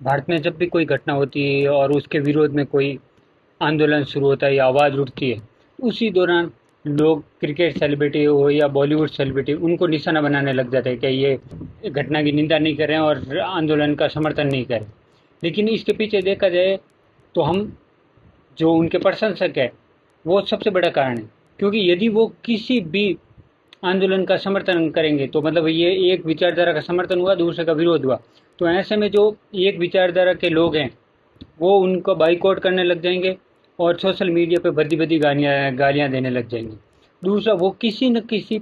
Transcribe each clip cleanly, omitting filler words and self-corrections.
भारत में जब भी कोई घटना होती है और उसके विरोध में कोई आंदोलन शुरू होता है या आवाज़ उठती है, उसी दौरान लोग क्रिकेट सेलिब्रिटी हो या बॉलीवुड सेलिब्रिटी उनको निशाना बनाने लग जाते हैं कि ये घटना की निंदा नहीं कर रहे हैं और आंदोलन का समर्थन नहीं कर रहे। लेकिन इसके पीछे देखा जाए तो हम जो उनके प्रशंसक है वो सबसे बड़ा कारण है, क्योंकि यदि वो किसी भी आंदोलन का समर्थन करेंगे तो मतलब ये एक विचारधारा का समर्थन हुआ, दूसरे का विरोध हुआ, तो ऐसे में जो एक विचारधारा के लोग हैं वो उनको बाइकआउट करने लग जाएंगे और सोशल मीडिया पे भद्दी भद्दी गालियाँ गालियाँ देने लग जाएंगे। दूसरा, वो किसी न किसी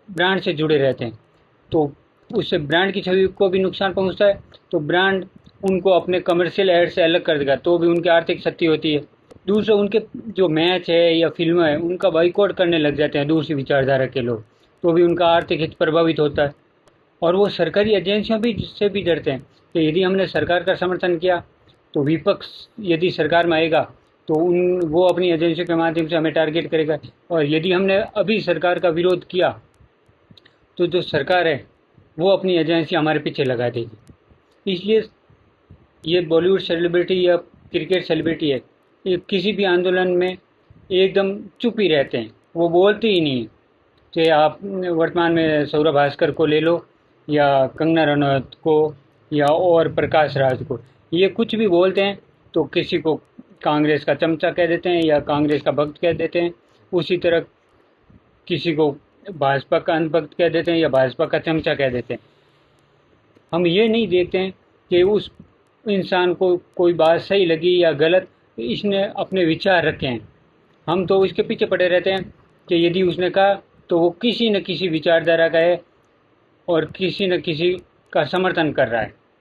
ब्रांड से जुड़े रहते हैं, तो उससे ब्रांड की छवि को भी नुकसान पहुंचता है, तो ब्रांड उनको अपने कमर्शियल एड से अलग कर देगा तो भी उनकी आर्थिक क्षति होती है। दूसरा, उनके जो मैच है या फिल्म है उनका बाइकआउट करने लग जाते हैं दूसरी विचारधारा के लोग, तो भी उनका आर्थिक हित प्रभावित होता है। और वो सरकारी एजेंसियों भी से भी डरते हैं कि यदि हमने सरकार का समर्थन किया तो विपक्ष यदि सरकार में आएगा तो वो अपनी एजेंसियों के माध्यम से हमें टारगेट करेगा, और यदि हमने अभी सरकार का विरोध किया तो जो सरकार है वो अपनी एजेंसी हमारे पीछे लगा देगी। इसलिए ये बॉलीवुड सेलिब्रिटी या क्रिकेट सेलिब्रिटी है, ये किसी भी आंदोलन में एकदम चुप ही रहते हैं, वो बोलते ही नहीं हैं। चाहे आप वर्तमान में सौरभ भास्कर को ले लो या कंगना रनौत को या और प्रकाश राज को, ये कुछ भी बोलते हैं तो किसी को कांग्रेस का चमचा कह देते हैं या कांग्रेस का भक्त कह देते हैं, उसी तरह किसी को भाजपा का अंधभक्त कह देते हैं या भाजपा का चमचा कह देते हैं। हम ये नहीं देखते हैं कि उस इंसान को कोई बात सही लगी या गलत, इसने अपने विचार रखे हैं। हम तो उसके पीछे पड़े रहते हैं कि यदि उसने कहा तो वो किसी न किसी विचारधारा का है और किसी न किसी का समर्थन कर रहा है।